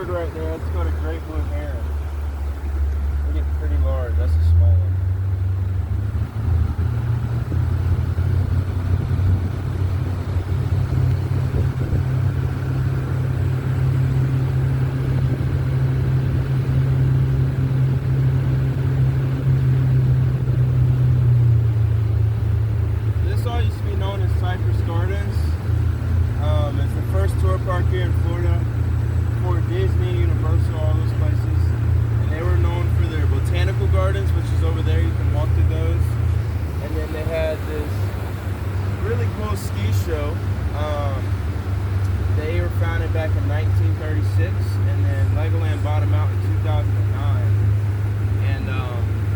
bird right there. Let's go to great blue heron. They get pretty large. That's a small one. This all used to be known as Cypress Gardens. It's the first tour park here in Florida for Disney, Universal, all those places. And they were known for their botanical gardens, which is over there. You can walk through those. And then they had this really cool ski show. They were founded back in 1936, and then Legoland bought them out in 2009. And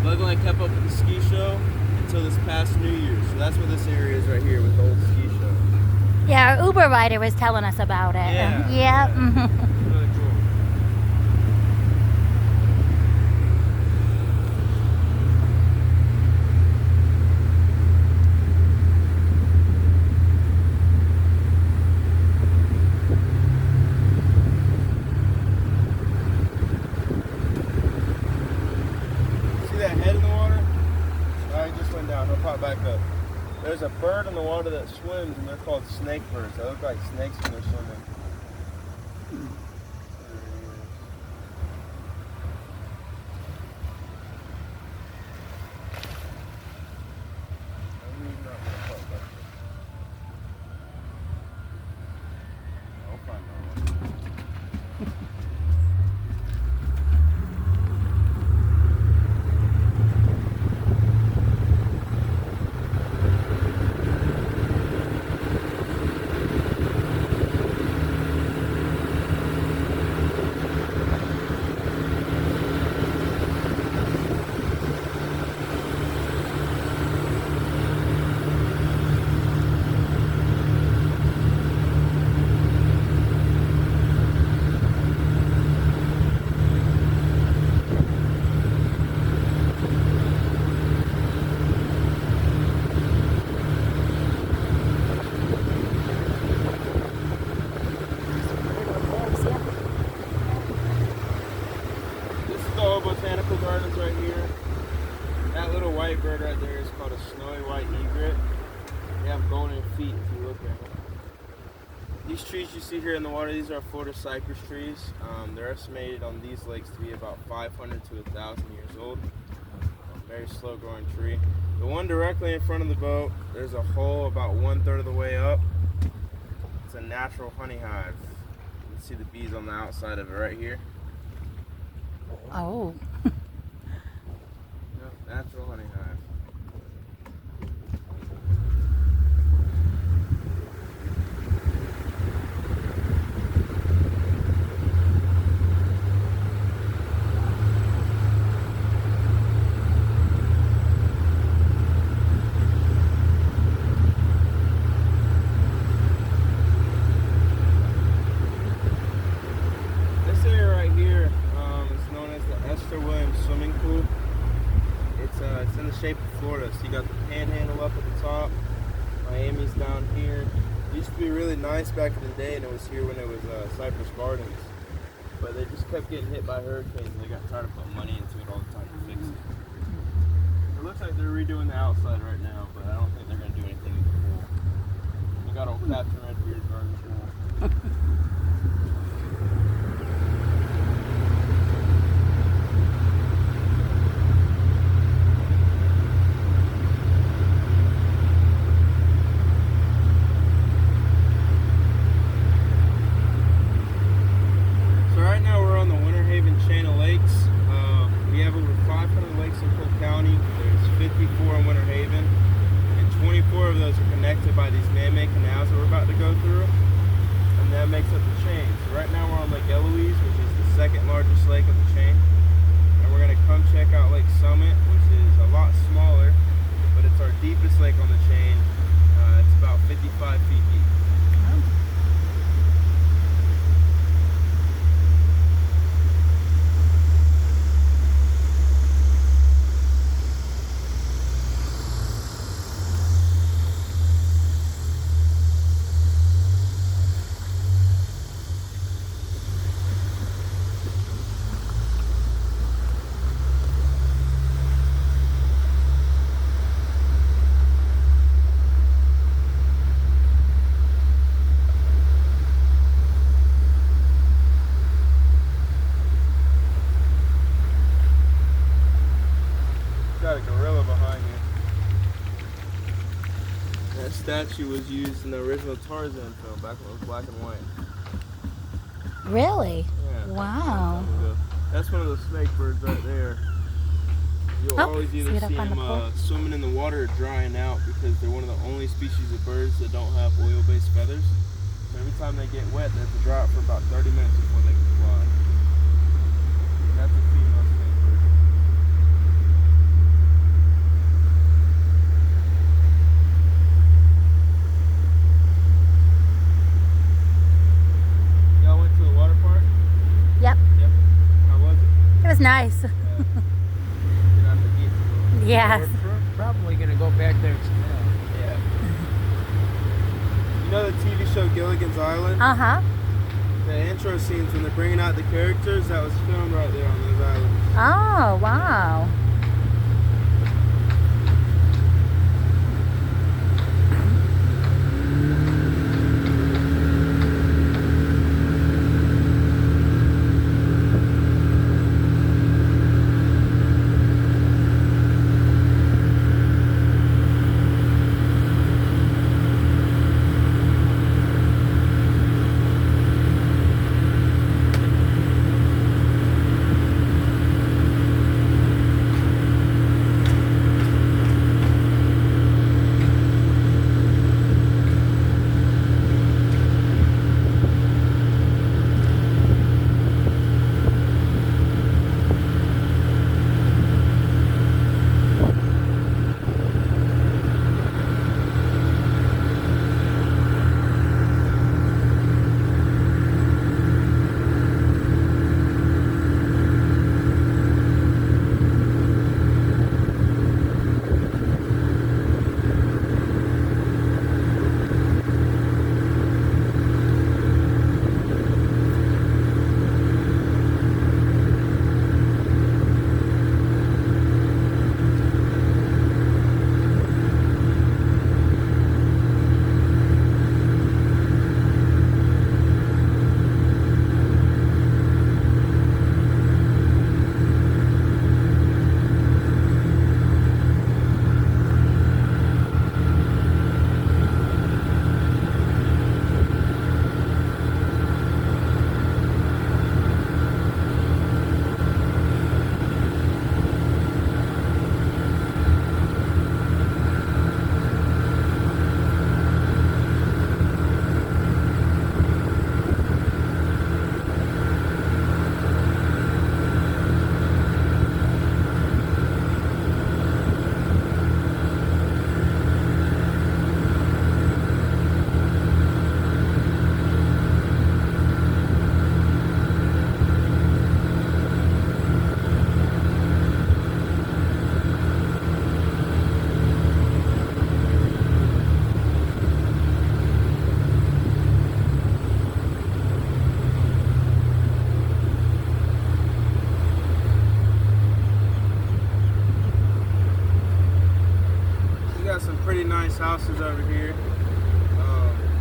Legoland kept up with the ski show until this past New Year's. So that's what this area is right here with the old ski show. Yeah, our Uber rider was telling us about it. Yeah. Yeah. Really cool. See that head in the water? Alright, just went down. He'll pop back up. There's a bird in the water that swims, and they're called snake birds. They look like snakes when they're swimming. I'll find that one. This is the old botanical gardens right here. That little white bird right there is called a snowy white egret. They have golden feet if you look at them. These trees you see here in the water, these are Florida cypress trees. They're estimated on these lakes to be about 500 to 1,000 years old. A very slow growing tree. The one directly in front of the boat, there's a hole about 1/3 of the way up. It's a natural honey hive. You can see the bees on the outside of it right here. Oh. Yep, natural honey hive. This area right here is known as the Esther Williams Swimming Pool. It's in the shape of Florida. So you got the Panhandle up at the top, Miami's down here. It used to be really nice back in the day, and it was here when it was Cypress Gardens. But they just kept getting hit by hurricanes, and they got tired of putting money into it all the time to fix it. It looks like they're redoing the outside right now, but I don't think they're going to do anything with the pool. We got old Captain Redbeard guarding the pool. So right now we're on the Winter Haven chain of lakes. We have over 500 lakes in Polk County. There's 54 in Winter Haven, and 24 of those are connected by these man-made canals that we're about to go through, and that makes up the chain. So right now we're on Lake Eloise, which is the second largest lake of the chain, and we're going to come check out Lake Summit, which is a lot smaller, but it's our deepest lake on the chain. It's about 55 feet deep. fly here. That statue was used in the original Tarzan film back when it was black and white. Really? Yeah. Wow. That's one of those snake birds right there. You'll always either see them swimming in the water or drying out because they're one of the only species of birds that don't have oil-based feathers. So every time they get wet, they have to dry out for about 30 minutes before they can fly. That's a female snake bird. Y'all went to the water park? Yep. Yep. How was it? It was nice. Get out the heat. Yes. We're probably going to go back there tomorrow. Yeah. You know the TV show Gilligan's Island? Uh-huh. The intro scenes when they're bringing out the characters, that was filmed right there on those islands. Oh, wow. Pretty nice houses over here.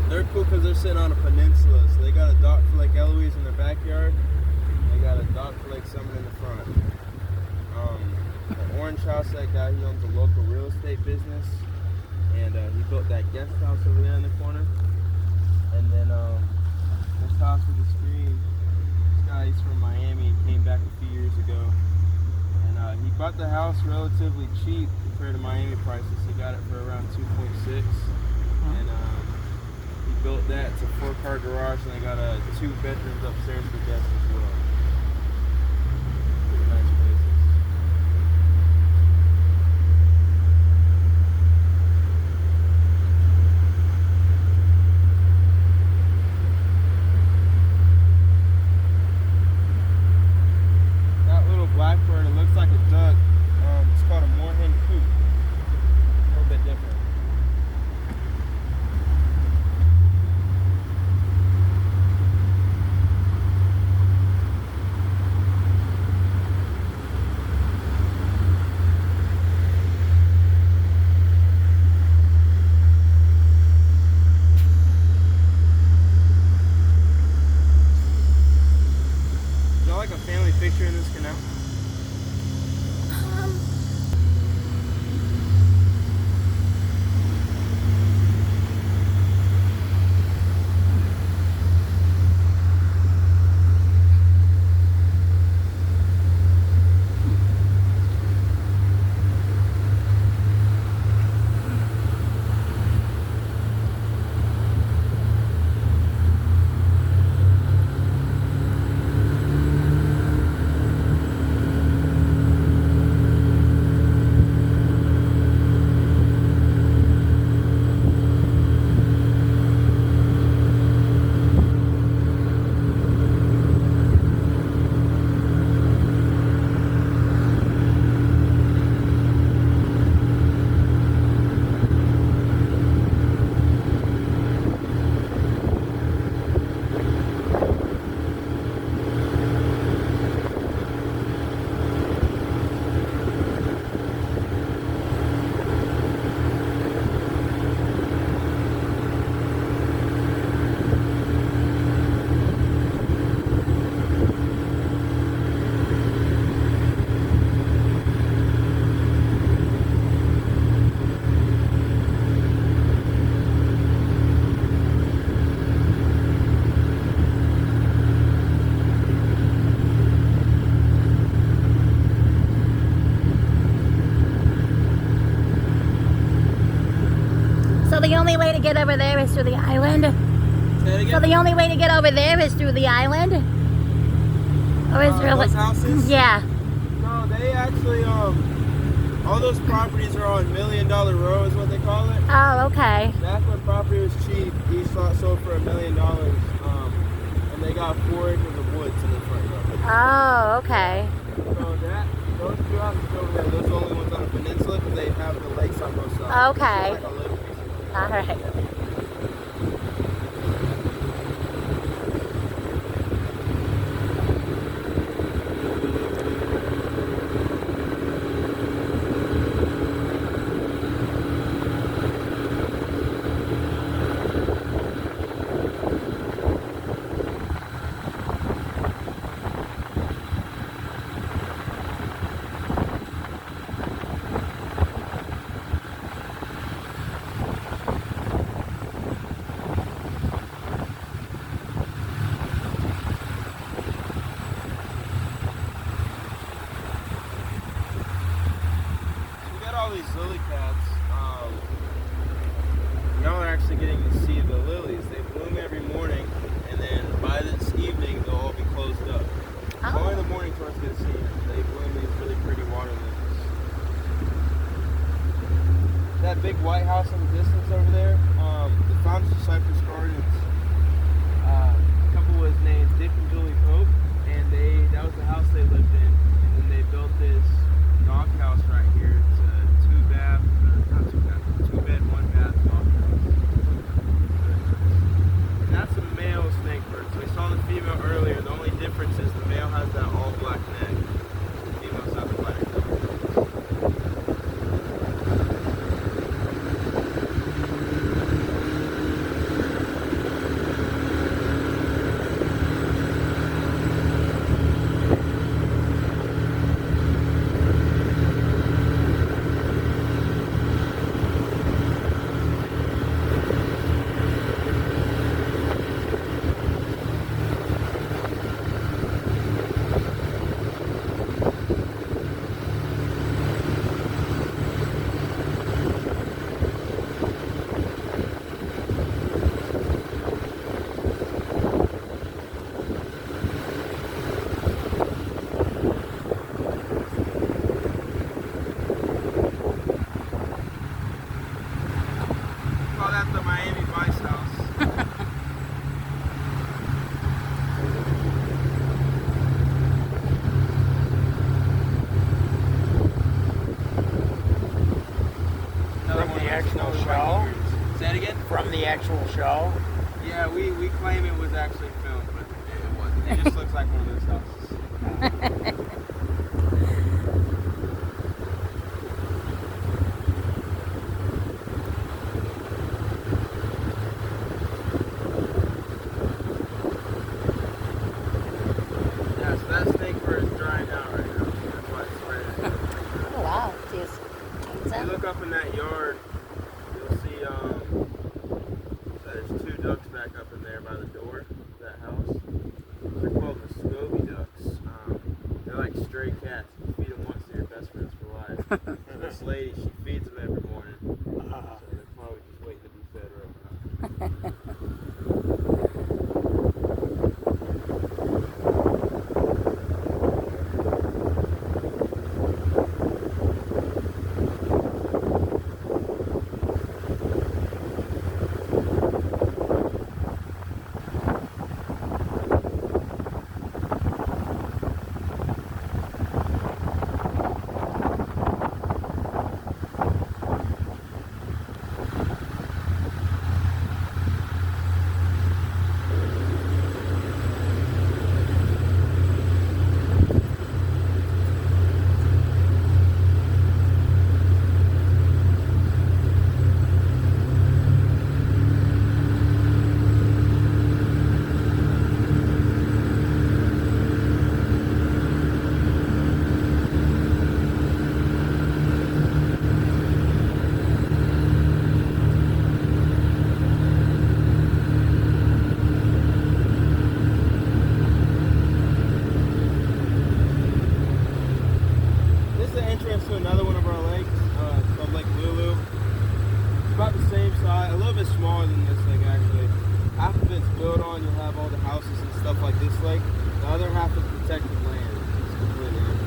They're cool because they're sitting on a peninsula, so they got a dock for Lake Eloise in their backyard. They got a dock for Lake Summit in the front. The orange house, that guy, he owns a local real estate business, and he built that guest house over there in the corner. And then this house with the screen, this guy, he's from Miami, he came back a few years ago, and he bought the house relatively cheap compared to Miami prices. He got it for around 2.6, and he built that. It's a 4-car garage, and they got 2 bedrooms upstairs for guests as well. Pretty nice places. That little blackbird, it looks like a duck. It's called a moorhen coot. A little bit different. the only way to get over there is through the island? Say it So again. the only way to get over there is through the island? Or is there Those houses? Yeah. No, they actually all those properties are on $1 Million Row, is what they call it. Oh, okay. Back when property was cheap, each lot sold for $1 million, and they got 4 acres of woods in the front yard. Oh, okay. So those 2 houses over there, those are the only ones on the peninsula because they have the lakes on both sides. Okay. It's like a little piece of All right. We got all these lily pads. Y'all are actually getting to see the lilies. They bloom every morning, and then by this evening, they'll all be closed up. So only in the morning tourists get to see them. They bloom these really pretty water lilies. That big white house in the distance over there, the founders of Cypress Gardens, a couple was named Dick and Julie Pope, and that was the house they lived in. And then they built this dog house right here. It's a 2-bath, not 2-bath, 2-bed, 1-bath dog house. And that's a male snakebird. So we saw the female earlier. The only difference is the male has that all black neck. The female's have the black neck. Call that the Miami Vice House. Another From one the of those actual snowy show? white egrets. Say it again? From the actual show? Yeah, we claim it was actually filmed, but it wasn't. It just looks like one of those houses. Yeah, so that snake bird is drying out right now. That's why it's spreading. Oh, wow. Jeez. If you look up in that yard, you'll see there's 2 ducks back up in there by the door of that house. They're called Muscovy ducks. They're like stray cats. You feed them once, they're your best friends for life. This lady, she feeds them every morning. So they're probably just waiting to be fed right now. size, a little bit smaller than this lake actually. Half of it's built on, you'll have all the houses and stuff like this lake. The other half is protected land. It's completely empty.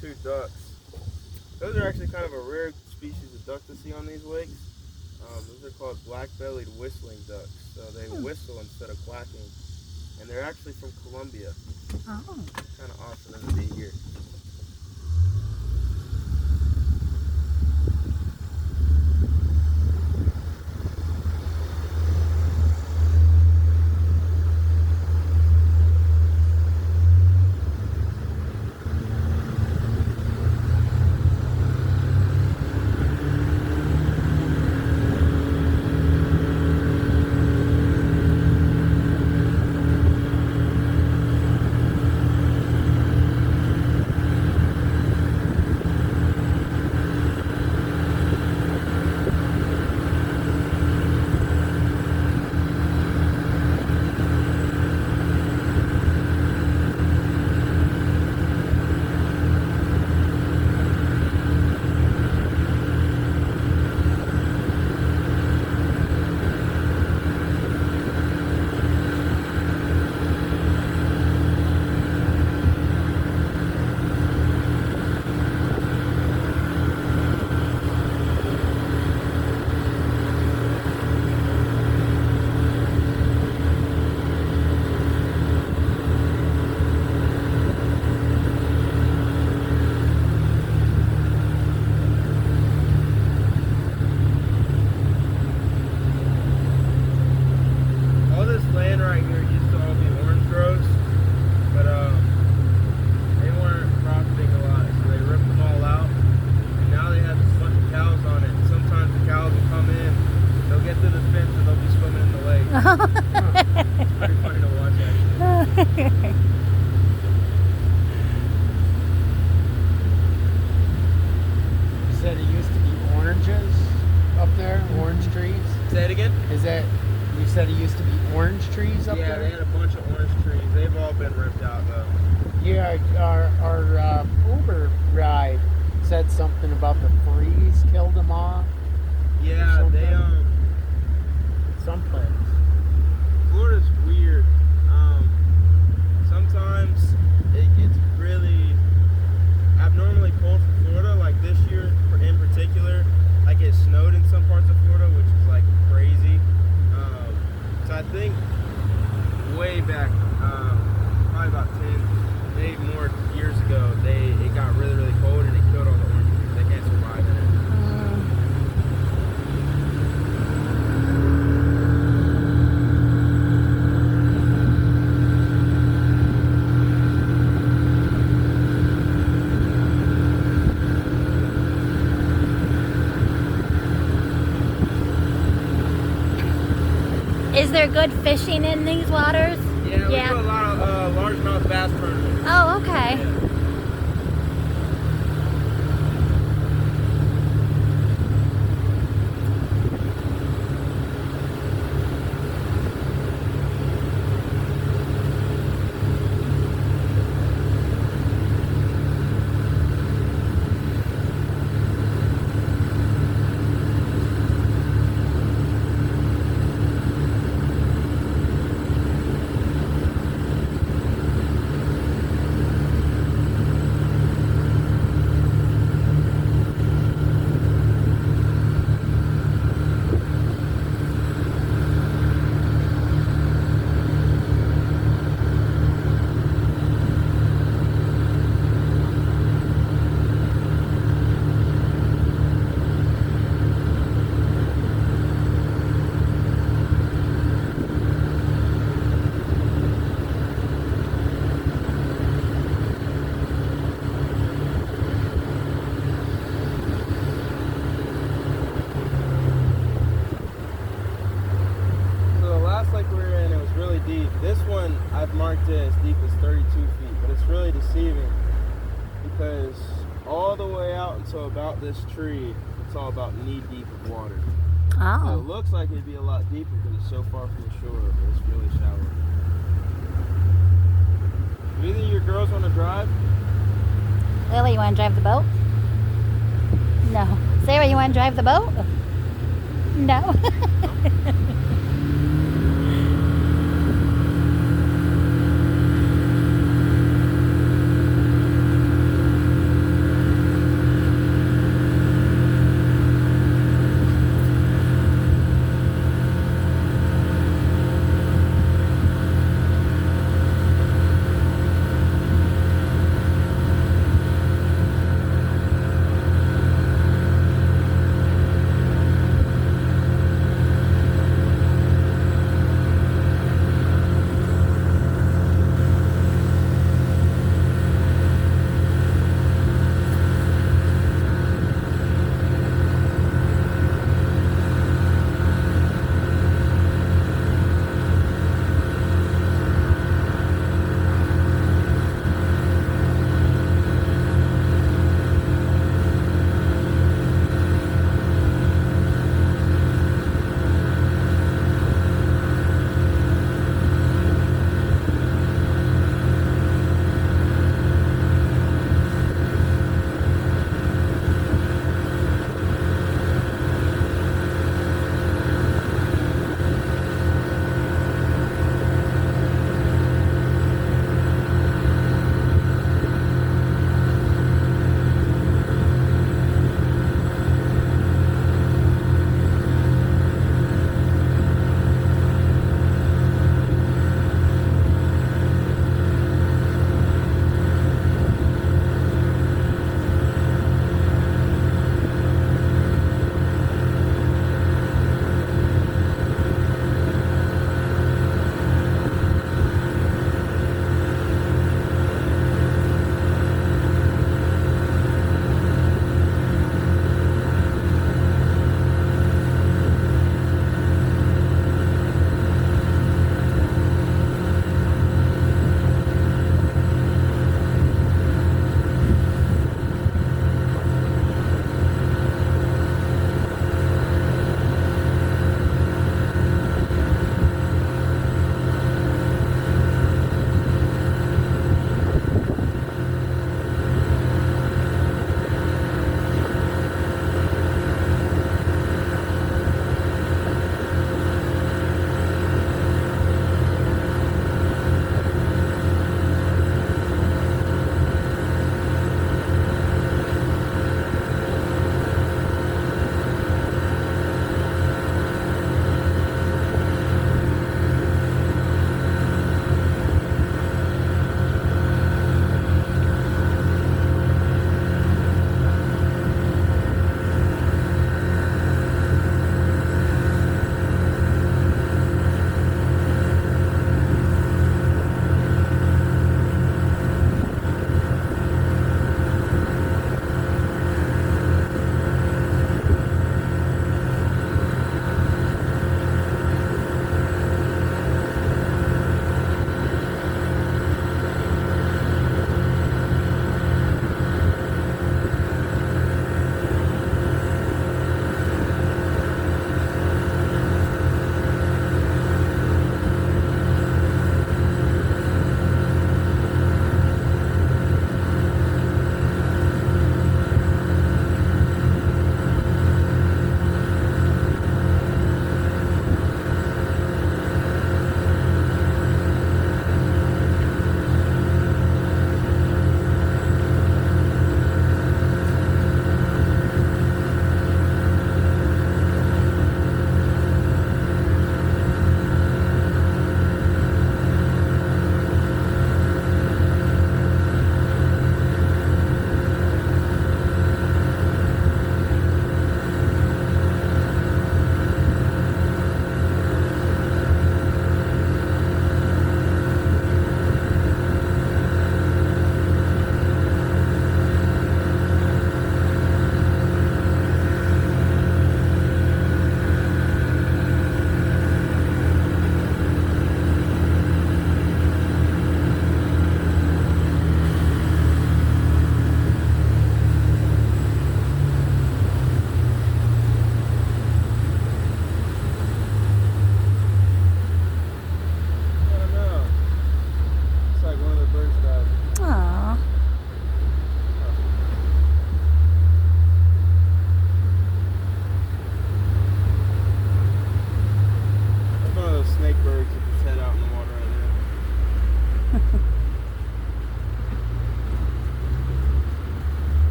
Two ducks. Those are actually kind of a rare species of duck to see on these lakes. Those are called black-bellied whistling ducks. So they whistle instead of quacking. And they're actually from Colombia. Oh. Kind of awesome to be here. Pretty funny to watch, actually. You said it used to be oranges up there, orange trees. Say it again? Is that, you said it used to be orange trees up Yeah, there? they had a bunch of orange trees. They've all been ripped out, though. Yeah, our Uber ride said something about the freeze killed them off. Yeah, they, someplace. Florida's weird. Sometimes it gets really abnormally cold for Florida. Like this year in particular, like it snowed in some parts of Florida, which is like crazy. So I think way back, probably about 10, maybe more years ago, it got really, really cold and it killed all the orange trees. They can't survive in it. Is there good fishing in these waters? Yeah, we do a lot of largemouth bass tournaments. Oh, okay. Yeah. to as deep as 32 feet, but it's really deceiving because all the way out until about this tree, it's all about knee deep of water. So it Oh. looks like it'd be a lot deeper because it's so far from the shore, but it's really shallow. Do either of your girls want to drive? Lily, you want to drive the boat? No. Sarah, you want to drive the boat? No.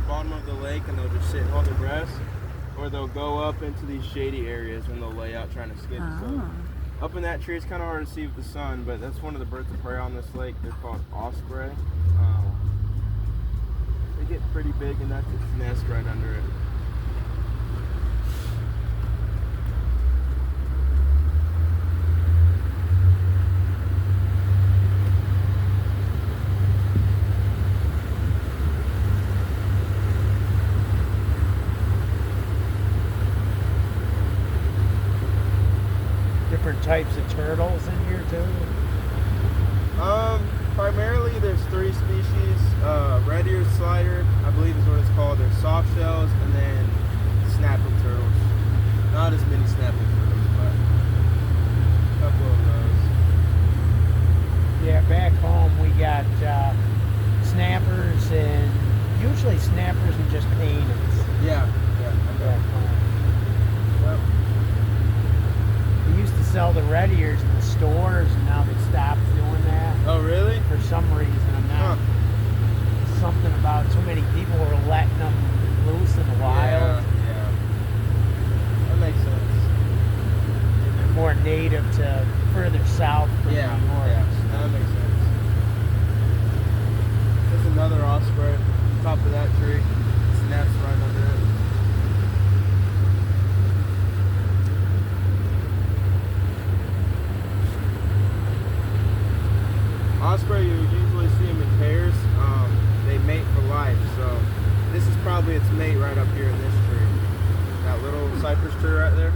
bottom of the lake and they'll just sit and hold their breath, or they'll go up into these shady areas and they'll lay out trying to skip. So up in that tree, it's kind of hard to see with the sun, but that's one of the birds of prey on this lake. They're called osprey. They get pretty big, and that's its nest right under it. Different types of turtles in here too. Primarily there's 3 species. Red-eared slider, I believe is what it's called. There's soft shells, and then snapping turtles. Not as many snapping turtles, but a couple of those. Yeah, back home we got snappers, and usually snappers and just paintings. Yeah. Back home. Yep. They used to sell the red ears in the stores, and now they stopped doing that Oh, really? for some reason. I'm not. Something about too many people were letting them loose in the wild. Yeah. That makes sense. They're more native to further south from New York. Yeah, that makes sense. There's another osprey on top of that tree. Its nest right under it. Osprey, you usually see them in pairs. They mate for life, so this is probably its mate right up here in this tree. That little cypress tree right there.